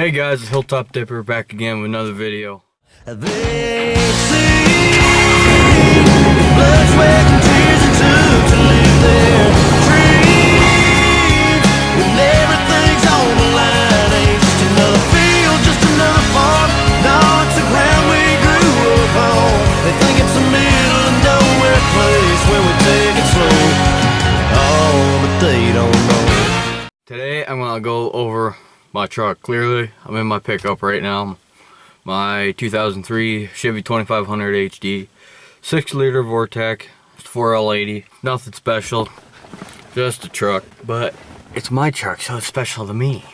Hey guys, it's Hilltop Dipper back again with another video. They see blood, sweat, and tears it took to live their dreams. When everything's on the line, ain't just another field, just another farm. No, it's the ground we grew up on. They think it's a middle of nowhere place where we take it slow. Oh, but they don't know. Today I'm gonna go over my truck. Clearly, I'm in my pickup right now. My 2003 Chevy 2500 HD, 6-liter Vortec, 4L80. Nothing special, just a truck. But it's my truck, so it's special to me.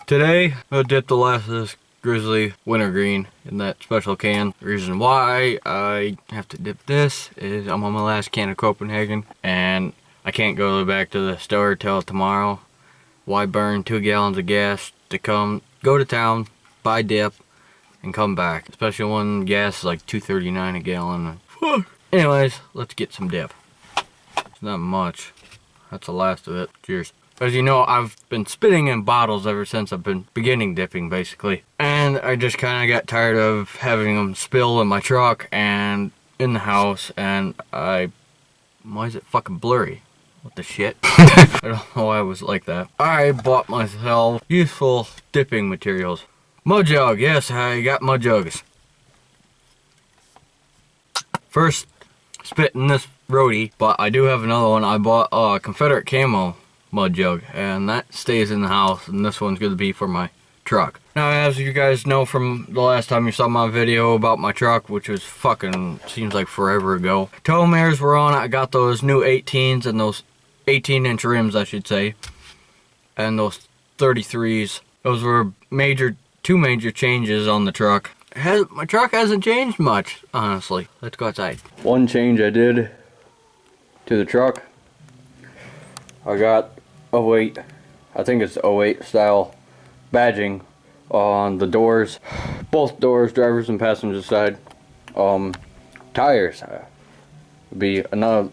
Today, I'll dip the last of this Grizzly Wintergreen in that special can. The reason why I have to dip this is I'm on my last can of Copenhagen, and I can't go back to the store till tomorrow. Why burn 2 gallons of gas to go to town, buy dip, and come back? Especially when gas is like $2.39 a gallon. Anyways, let's get some dip. It's not much. That's the last of it. Cheers. As you know, I've been spitting in bottles ever since I've been beginning dipping, basically. And I just kind of got tired of having them spill in my truck and in the house. And why is it fucking blurry? What the shit? I don't know why I was like that. I bought myself useful dipping materials. Mud jug, yes, I got mud jugs. First, spit in this roadie, but I do have another one. I bought a Confederate camo mud jug, and that stays in the house, and this one's going to be for my truck. Now, as you guys know from the last time you saw my video about my truck, which was fucking, seems like forever ago. Tow mirrors were on. I got those new 18s and those 18-inch rims, I should say, and those 33s. Those were two major changes on the truck. My truck hasn't changed much, honestly. Let's go outside. One change I did to the truck, I got I think it's 08 style badging on the doors, both doors, driver's and passenger side. Tires would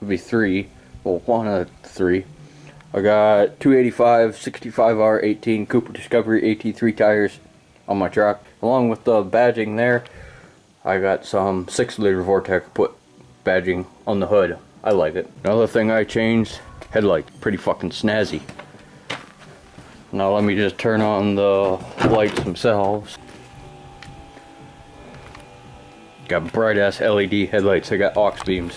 be 3. Well, one of 3. I got 285 65R 18 Cooper Discovery AT3 tires on my truck. Along with the badging there, I got some 6-liter Vortec put badging on the hood. I like it. Another thing I changed, headlight. Pretty fucking snazzy. Now let me just turn on the lights themselves. Got bright ass LED headlights. I got aux beams.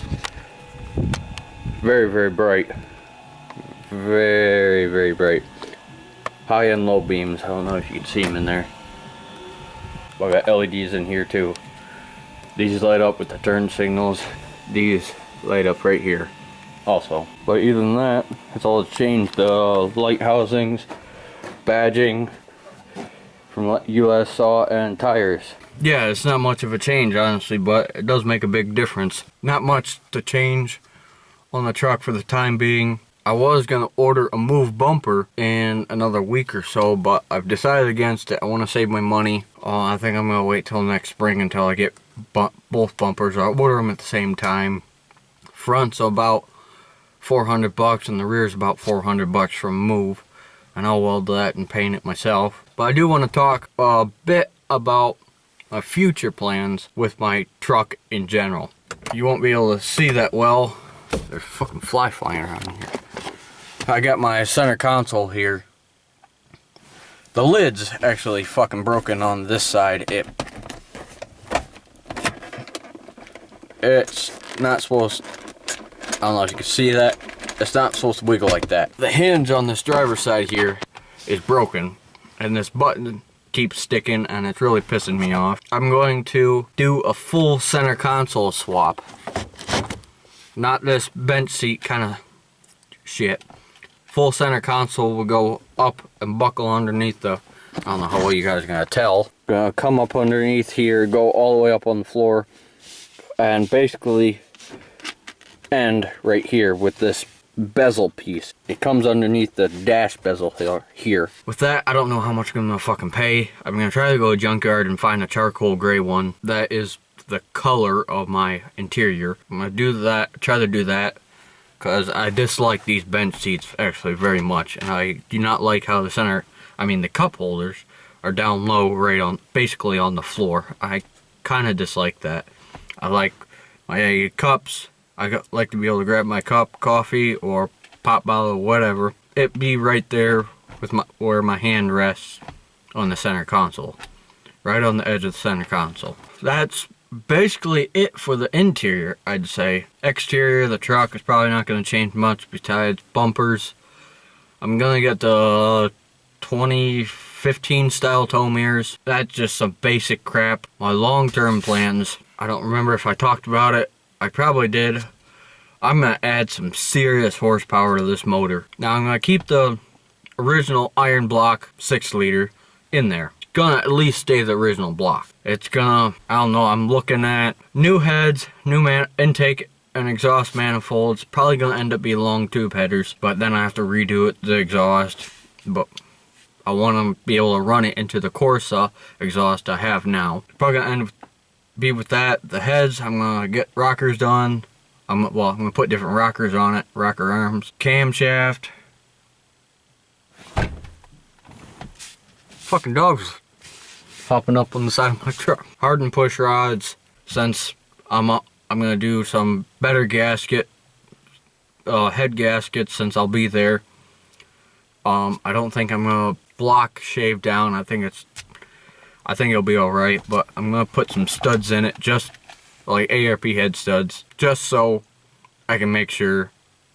Very, very bright. Very, very bright. High and low beams. I don't know if you can see them in there. But I got LEDs in here too. These light up with the turn signals. These light up right here also. But other than that, that's all it's changed. The light housings, badging from US saw, and tires. Yeah, it's not much of a change, honestly, but it does make a big difference. Not much to change on the truck for the time being. I was going to order a move bumper in another week or so, but I've decided against it. I want to save my money. I think I'm going to wait till next spring until I get both bumpers. I'll order them at the same time. Front's about $400 and the rear's about $400 from move. And I'll weld that and paint it myself. But I do want to talk a bit about my future plans with my truck in general. You won't be able to see that well. There's fucking fly flying around here. I got my center console here. The lid's actually fucking broken on this side. It's not supposed, I don't know if you can see that. It's not supposed to wiggle like that. The hinge on this driver's side here is broken, and this button keeps sticking, and it's really pissing me off. I'm going to do a full center console swap. Not this bench seat kind of shit. Full center console will go up and buckle underneath the, I don't know how well you guys are going to tell. Gonna come up underneath here, go all the way up on the floor, and basically end right here with this bezel piece. It comes underneath the dash bezel here. With that, I don't know how much I'm going to fucking pay. I'm going to try to go to a junkyard and find a charcoal gray one that is the color of my interior. I'm gonna do that, try to do that, because I dislike these bench seats actually very much, and I do not like how the center the cup holders are down low, right on, basically on the floor. I kind of dislike that. I like my cups. Like to be able to grab my cup, coffee, or pop bottle, or whatever. It be right there with where my hand rests on the center console, right on the edge of the center console. That's basically it for the interior, I'd say. Exterior, the truck is probably not going to change much besides bumpers. I'm going to get the 2015 style tow mirrors. That's just some basic crap. My long-term plans, I don't remember if I talked about it. I probably did. I'm going to add some serious horsepower to this motor. Now I'm going to keep the original iron block 6 liter in there. It's going to at least stay the original block. It's going to, I don't know, I'm looking at new heads, new intake and exhaust manifolds. Probably going to end up being long tube headers, but then I have to redo it, the exhaust. But I want to be able to run it into the Corsa exhaust I have now. Probably going to be with that. The heads, I'm going to get rockers done. I'm going to put different rockers on it, rocker arms, camshaft. Fucking dogs popping up on the side of my truck. Hardened push rods, since I'm going to do some better gasket, head gaskets, since I'll be there. I don't think I'm going to block shave down. I think it'll be alright, but I'm going to put some studs in it, just like ARP head studs, just so I can make sure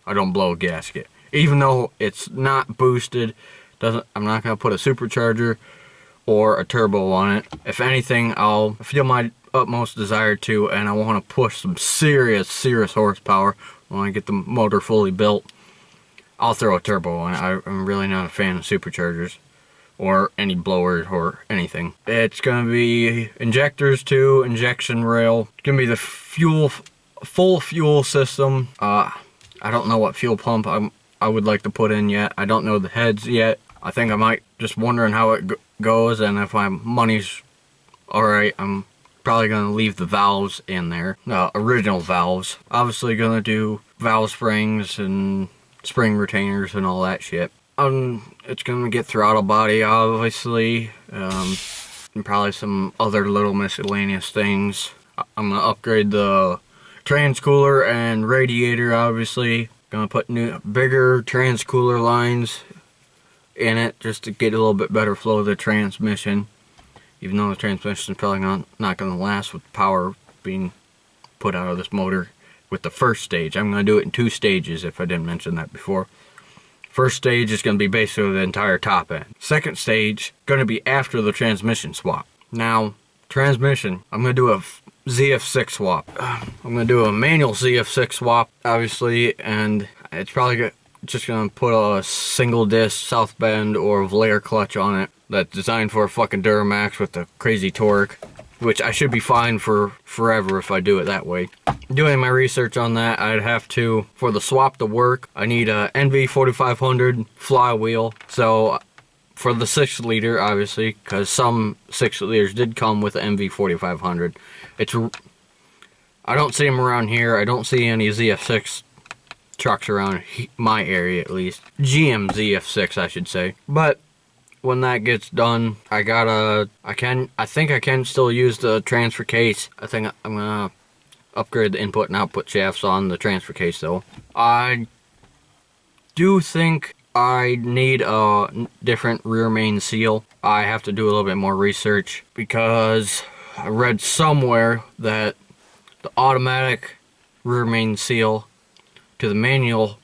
I don't blow a gasket. Even though it's not boosted, I'm not going to put a supercharger or a turbo on it. If anything, I'll feel my utmost desire to, and I want to push some serious horsepower when I get the motor fully built. I'll throw a turbo on it. I'm really not a fan of superchargers or any blowers or anything. It's going to be injectors too, injection rail. It's going to be the full fuel system. I don't know what fuel pump I would like to put in yet. I don't know the heads yet. I think I might just wondering how it goes, and if my money's alright, I'm probably going to leave the valves in there. Original valves. Obviously going to do valve springs and spring retainers and all that shit. It's going to get throttle body, obviously, and probably some other little miscellaneous things. I'm going to upgrade the transcooler and radiator, obviously. Going to put new, bigger transcooler lines in it just to get a little bit better flow of the transmission. Even though the transmission is probably not going to last with power being put out of this motor with the first stage. I'm going to do it in 2 stages if I didn't mention that before. First stage is going to be basically the entire top end. Second stage, going to be after the transmission swap. Now, transmission, I'm going to do a ZF6 swap. I'm going to do a manual ZF6 swap, obviously, and it's probably just going to put a single disc South Bend or Vlare clutch on it that's designed for a fucking Duramax with the crazy torque, which I should be fine for forever if I do it that way. Doing my research on that, I'd have to, for the swap to work, I need a NV4500 flywheel. So for the 6 liter, obviously, because some 6 liters did come with an NV4500. I don't see them around here. I don't see any ZF6 trucks around my area, at least. GM ZF6, I should say. But when that gets done, I think I can still use the transfer case. I think I'm gonna upgrade the input and output shafts on the transfer case though. I do think I need a different rear main seal. I have to do a little bit more research because I read somewhere that the automatic rear main seal to the manual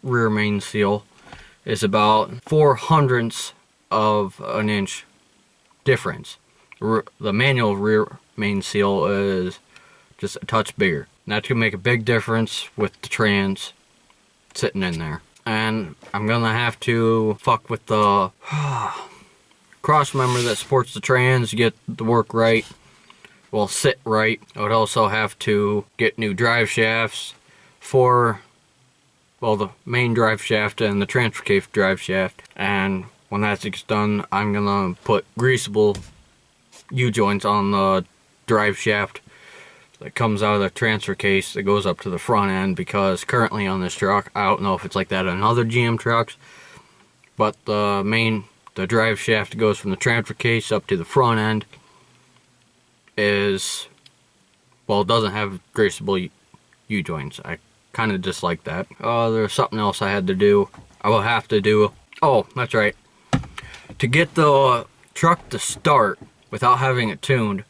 rear main seal is about 4/100ths of an inch difference. The manual rear main seal is just a touch bigger. That's gonna make a big difference with the trans sitting in there. And I'm gonna have to fuck with the cross member that supports the trans to get the work right. Well, sit right. I would also have to get new drive shafts for, well, the main drive shaft and the transfer case drive shaft. And when that's done, I'm gonna put greasable U-joints on the drive shaft that comes out of the transfer case that goes up to the front end, because currently on this truck, I don't know if it's like that on other GM trucks, but the the drive shaft that goes from the transfer case up to the front end is, well, it doesn't have greasable U-joints. I kind of dislike that. There's something else I had to do. I will have to do. Oh, that's right. To get the truck to start without having it tuned,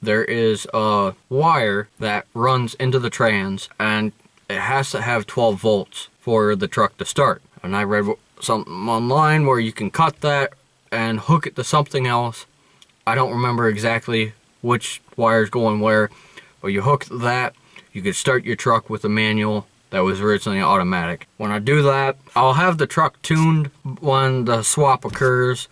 there is a wire that runs into the trans, and it has to have 12 volts for the truck to start. And I read something online where you can cut that and hook it to something else. I don't remember exactly which wire's going where, but you hook that, you could start your truck with a manual that was originally automatic. When I do that, I'll have the truck tuned when the swap occurs.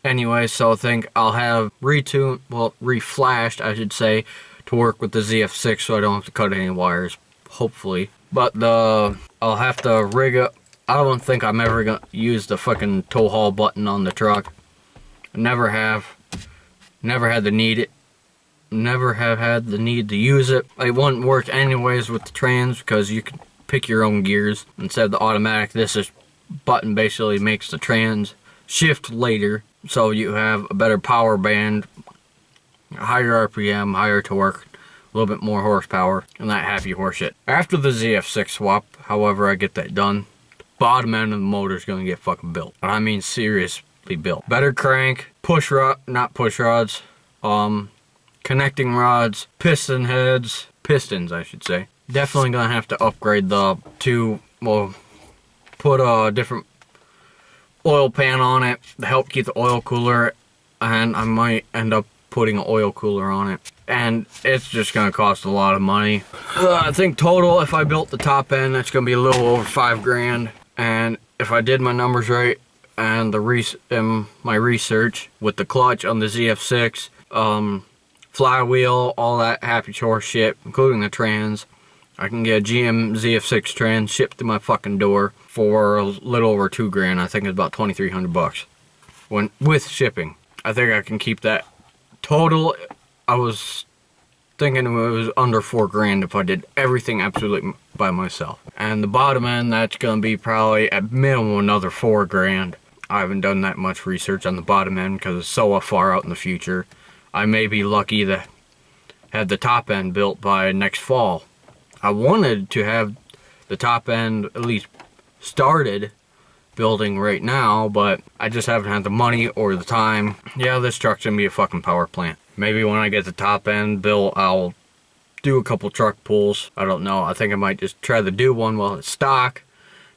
Anyway, so I think I'll have reflashed, I should say, to work with the ZF6 so I don't have to cut any wires, hopefully. But I'll have to rig up. I don't think I'm ever gonna use the fucking tow haul button on the truck. I never have. Never had the need. Never have had the need to use it. It wouldn't work anyways with the trans because you can pick your own gears instead of the automatic. This button basically makes the trans shift later, so you have a better power band, higher RPM, higher torque, a little bit more horsepower, and that happy horse shit. After the ZF6 swap, however I get that done, the bottom end of the motor is going to get fucking built. And I mean seriously built. Better crank, connecting rods, pistons I should say. Definitely gonna have to upgrade put a different oil pan on it to help keep the oil cooler, and I might end up putting an oil cooler on it. And it's just gonna cost a lot of money. I think total, if I built the top end, it's gonna be a little over $5 grand. And if I did my numbers right and my research with the clutch on the ZF6, flywheel, all that happy chore shit, including the trans, I can get a GM ZF6 trans shipped to my fucking door for a little over $2 grand. I think it's about $2,300 with shipping. I think I can keep that. Total, I was thinking it was under $4 grand if I did everything absolutely by myself. And the bottom end, that's gonna be probably at minimum another $4 grand. I haven't done that much research on the bottom end because it's so far out in the future. I may be lucky to have the top end built by next fall. I wanted to have the top end at least started building right now, but I just haven't had the money or the time. Yeah, this truck's gonna be a fucking power plant. Maybe when I get the top end built, I'll do a couple truck pulls. I don't know. I think I might just try to do one while it's stock,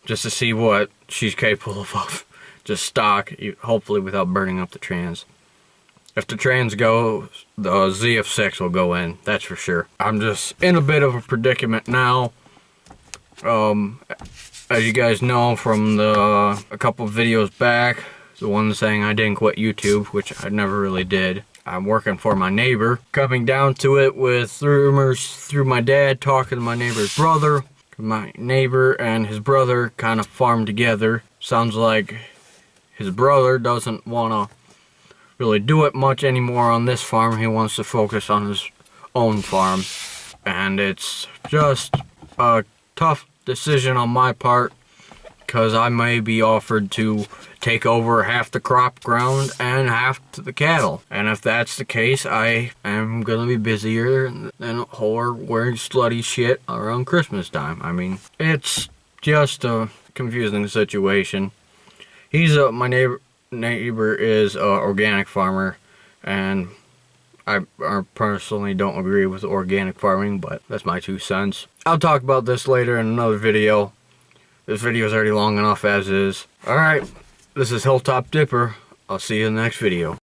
just to see what she's capable of. Just stock, hopefully without burning up the trans. If the trans goes, the ZF6 will go in, that's for sure. I'm just in a bit of a predicament now. As you guys know from a couple of videos back, the one saying I didn't quit YouTube, which I never really did. I'm working for my neighbor. Coming down to it with rumors through my dad talking to my neighbor's brother. My neighbor and his brother kind of farm together. Sounds like his brother doesn't want to really do it much anymore on this farm. He wants to focus on his own farm, and it's just a tough decision on my part because I may be offered to take over half the crop ground and half to the cattle, and if that's the case, I am gonna be busier than a whore wearing slutty shit around Christmas time. I mean, it's just a confusing situation. My neighbor is an organic farmer, and I personally don't agree with organic farming, but that's my 2 cents. I'll talk about this later in another video. This video is already long enough as is. Alright, this is Hilltop Dipper. I'll see you in the next video.